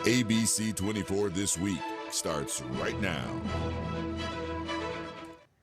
ABC24 This Week starts right now.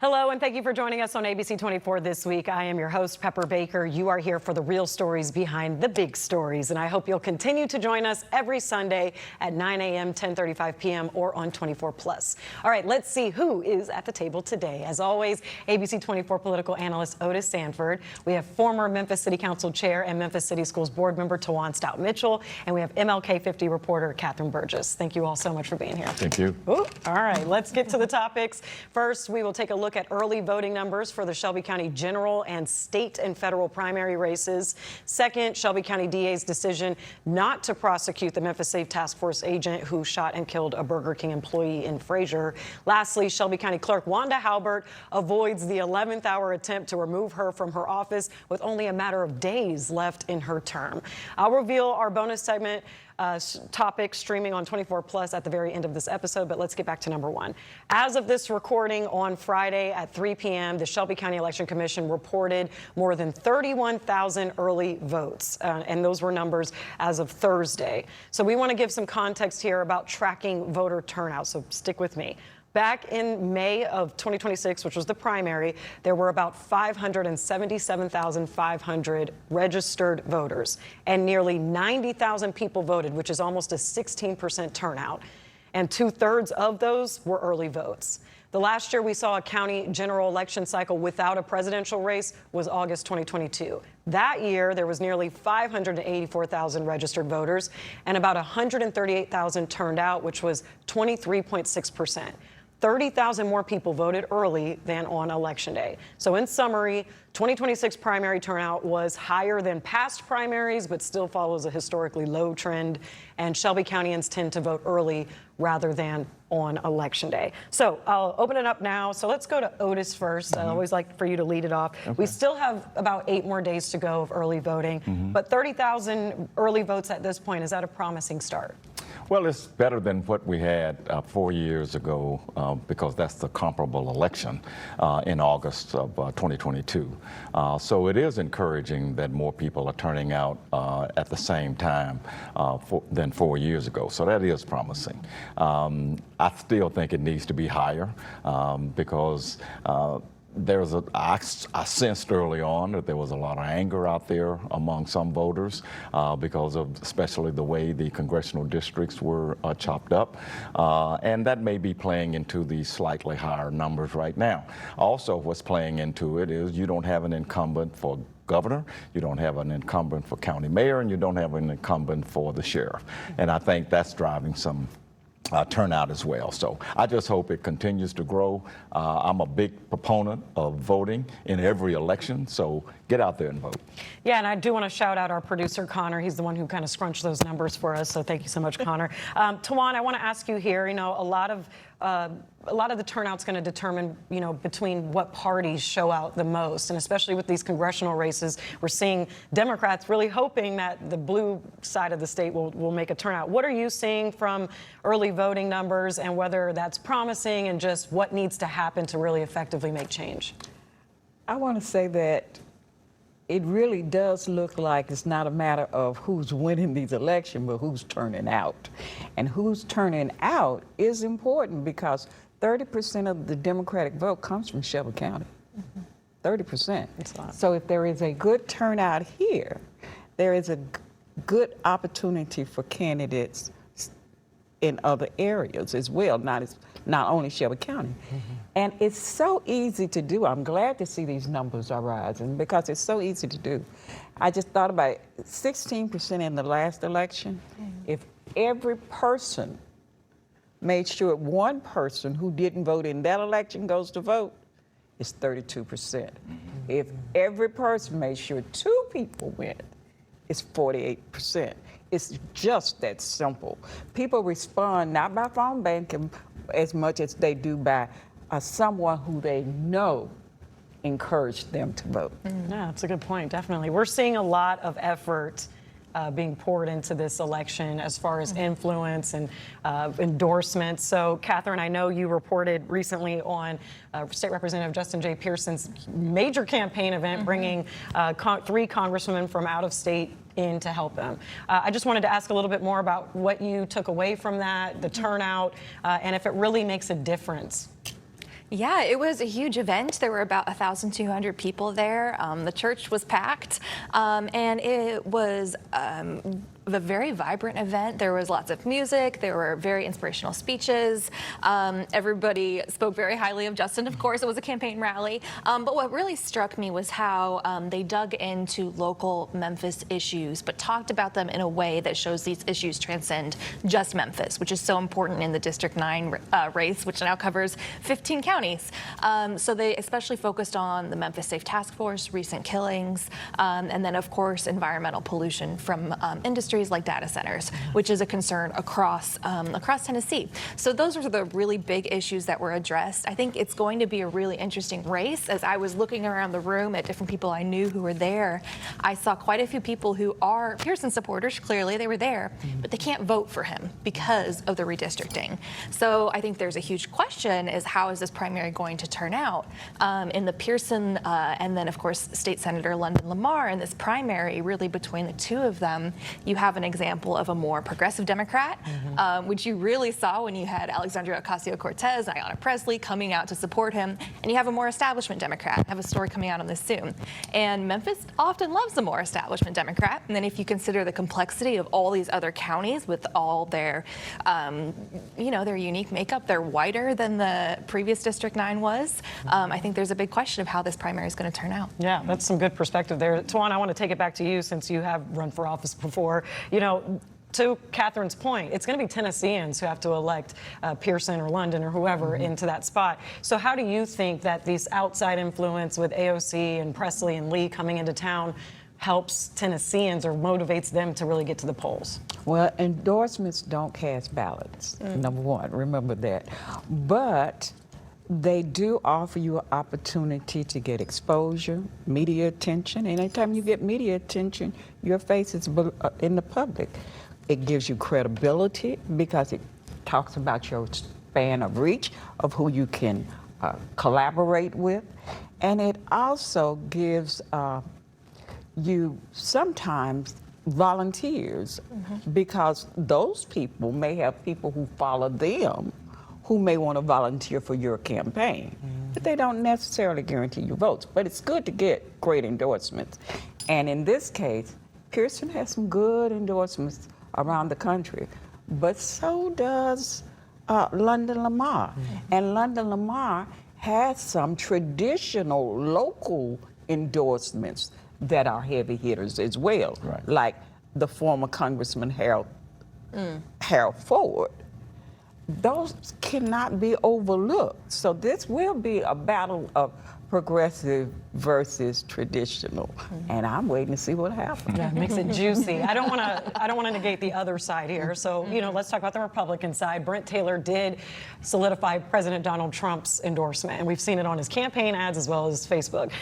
Hello, and thank you for joining us on ABC24 This Week. I am your host, Pepper Baker. You are here for the real stories behind the big stories, and I hope you'll continue to join us every Sunday at 9 a.m., 10:35 p.m., or on 24+. All right, let's see who is at the table today. As always, ABC24 political analyst Otis Sanford. We have former Memphis City Council Chair and Memphis City Schools Board Member Tawan Stout Mitchell, and we have MLK 50 reporter Catherine Burgess. Thank you all so much for being here. Thank you. Ooh, all right, let's get to the topics. First, we will take a look at early voting numbers for the Shelby County general and state and federal primary races. Second, Shelby County DA's decision not to prosecute the Memphis Safe Task Force agent who shot and killed a Burger King employee in Fraser. Lastly, Shelby County Clerk Wanda Halbert avoids the 11th hour attempt to remove her from her office with only a matter of days left in her term. I'll reveal our bonus segment topic streaming on 24+ at the very end of this episode, but let's get back to number one. As of this recording on Friday at 3 p.m., the Shelby County Election Commission reported more than 31,000 early votes, and those were numbers as of Thursday. So we want to give some context here about tracking voter turnout, so stick with me. Back in May of 2026, which was the primary, there were about 577,500 registered voters, and nearly 90,000 people voted, which is almost a 16% turnout. And 2/3 of those were early votes. The last year we saw a county general election cycle without a presidential race was August 2022. That year, there was nearly 584,000 registered voters, and about 138,000 turned out, which was 23.6%. 30,000 more people voted early than on Election Day. So in summary, 2026 primary turnout was higher than past primaries, but still follows a historically low trend. And Shelby Countyans tend to vote early rather than on Election Day. So I'll open it up now. So let's go to Otis first. I always like for you to lead it off. Okay. We still have about 8 more days to go of early voting, but 30,000 early votes at this point, is that a promising start? Well, it's better than what we had 4 years ago because that's the comparable election in August of 2022. So it is encouraging that more people are turning out at the same time than 4 years ago. So that is promising. I still think it needs to be higher because I sensed early on that there was a lot of anger out there among some voters because of especially the way the congressional districts were chopped up. And that may be playing into the slightly higher numbers right now. Also, what's playing into it is you don't have an incumbent for governor, you don't have an incumbent for county mayor, and you don't have an incumbent for the sheriff. And I think that's driving some turnout as well. So I just hope it continues to grow. I'm a big proponent of voting in every election, so get out there and vote. Yeah, and I do want to shout out our producer, Connor. He's the one who kind of scrunched those numbers for us, so thank you so much, Connor. Tawan, I want to ask you here, you know, a lot of the turnout's going to determine, you know, between what parties show out the most, and especially with these congressional races, we're seeing Democrats really hoping that the blue side of the state will make a turnout. What are you seeing from early voting numbers, and whether that's promising, and just what needs to happen to really effectively make change? I want to say that it really does look like it's not a matter of who's winning these elections, but who's turning out. And who's turning out is important because 30% of the Democratic vote comes from Shelby County. 30%. That's a lot. So if there is a good turnout here, there is a good opportunity for candidates in other areas as well, not only Shelby County. And it's so easy to do. I'm glad to see these numbers are rising because it's so easy to do. I just thought about it, 16% in the last election. If every person made sure one person who didn't vote in that election goes to vote, it's 32%. If every person made sure 2 people went, it's 48%. It's just that simple. People respond not by phone banking as much as they do by someone who they know encouraged them to vote. Yeah, that's a good point, definitely. We're seeing a lot of effort being poured into this election as far as influence and endorsements. So, Catherine, I know you reported recently on State Representative Justin J. Pearson's major campaign event, bringing 3 congressmen from out of state in to help them. I just wanted to ask a little bit more about what you took away from that, the turnout, and if it really makes a difference. Yeah, it was a huge event. There were about 1,200 people there. The church was packed, and it was a very vibrant event. There was lots of music. There were very inspirational speeches. Everybody spoke very highly of Justin. Of course, it was a campaign rally. But what really struck me was how they dug into local Memphis issues, but talked about them in a way that shows these issues transcend just Memphis, which is so important in the District 9 race, which now covers 15 counties. So they especially focused on the Memphis Safe Task Force, recent killings, and then, of course, environmental pollution from industries like data centers, which is a concern across Tennessee. So those were the really big issues that were addressed. I think it's going to be a really interesting race. As I was looking around the room at different people I knew who were there, I saw quite a few people who are Pearson supporters. Clearly, they were there, but they can't vote for him because of the redistricting. So I think there's a huge question: is how is this primary going to turn out? In the Pearson and then, of course, State Senator London Lamar in this primary, really between the two of them, you have an example of a more progressive Democrat, which you really saw when you had Alexandria Ocasio-Cortez and Ayanna Pressley coming out to support him, and you have a more establishment Democrat. I have a story coming out on this soon. And Memphis often loves the more establishment Democrat. And then if you consider the complexity of all these other counties with all their, their unique makeup, they're whiter than the previous District 9 was. I think there's a big question of how this primary is going to turn out. Yeah, that's some good perspective there. Tawana, I want to take it back to you since you have run for office before. To Catherine's point, it's going to be Tennesseans who have to elect Pearson or London or whoever into that spot. So how do you think that these outside influence with AOC and Presley and Lee coming into town helps Tennesseans or motivates them to really get to the polls? Well, endorsements don't cast ballots, number one. Remember that. But they do offer you an opportunity to get exposure, media attention. Anytime you get media attention, your face is in the public. It gives you credibility because it talks about your span of reach of who you can collaborate with. And it also gives you sometimes volunteers because those people may have people who follow them who may want to volunteer for your campaign. But they don't necessarily guarantee you votes. But it's good to get great endorsements. And in this case, Pearson has some good endorsements around the country, but so does London Lamar. And London Lamar has some traditional local endorsements that are heavy hitters as well, like the former Congressman Harold Ford. Those cannot be overlooked. So this will be a battle of progressive versus traditional, and I'm waiting to see what happens. Yeah, it makes it juicy. I don't want to negate the other side here. So let's talk about the Republican side. Brent Taylor did solidify President Donald Trump's endorsement, and we've seen it on his campaign ads as well as Facebook.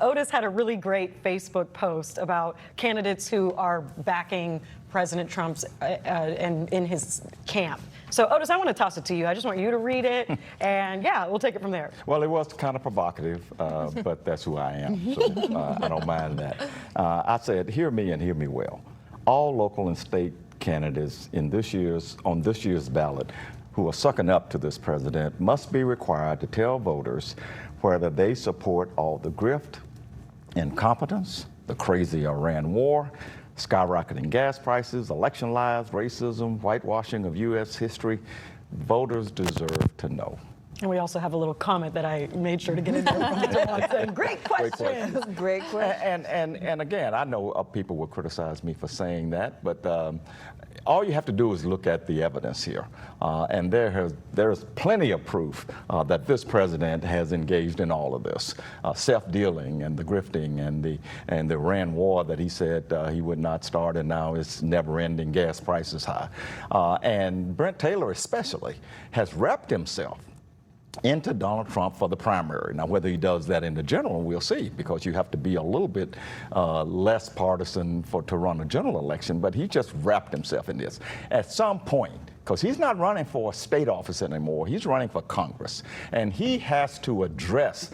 Otis had a really great Facebook post about candidates who are backing President Trump's and in his camp. So, Otis, I want to toss it to you. I just want you to read it, and yeah, we'll take it from there. Well, it was kind of provocative, but that's who I am, so I don't mind that. I said, hear me and hear me well. All local and state candidates on this year's ballot who are sucking up to this president must be required to tell voters whether they support all the grift, incompetence, the crazy Iran war, skyrocketing gas prices, election lies, racism, whitewashing of U.S. history. Voters deserve to know. And we also have a little comment that I made sure to get in there. Great question. Great question. And again, I know people will criticize me for saying that, but all you have to do is look at the evidence here. And there's plenty of proof that this president has engaged in all of this. Self-dealing and the grifting and the Iran war that he said he would not start, and now it's never-ending, gas prices high. And Brent Taylor especially has wrapped himself into Donald Trump for the primary. Now, whether he does that in the general, we'll see, because you have to be a little bit less partisan to run a general election, but he just wrapped himself in this. At some point, because he's not running for a state office anymore, he's running for Congress, and he has to address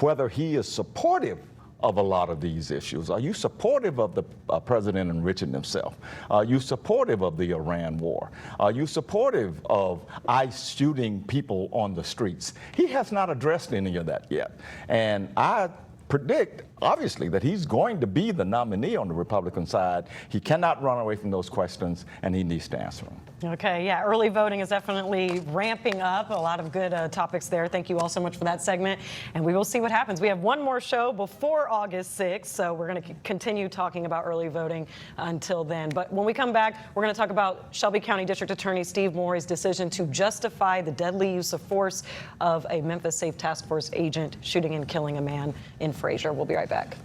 whether he is supportive of a lot of these issues. Are you supportive of the president enriching himself? Are you supportive of the Iran war? Are you supportive of ICE shooting people on the streets? He has not addressed any of that yet. And I predict, obviously, that he's going to be the nominee on the Republican side. He cannot run away from those questions, and he needs to answer them. Okay, yeah, early voting is definitely ramping up. A lot of good topics there. Thank you all so much for that segment, and we will see what happens. We have one more show before August 6th, so we're going to continue talking about early voting until then. But when we come back, we're going to talk about Shelby County District Attorney Steve Morey's decision to justify the deadly use of force of a Memphis Safe Task Force agent shooting and killing a man in Frazier. We'll be right back.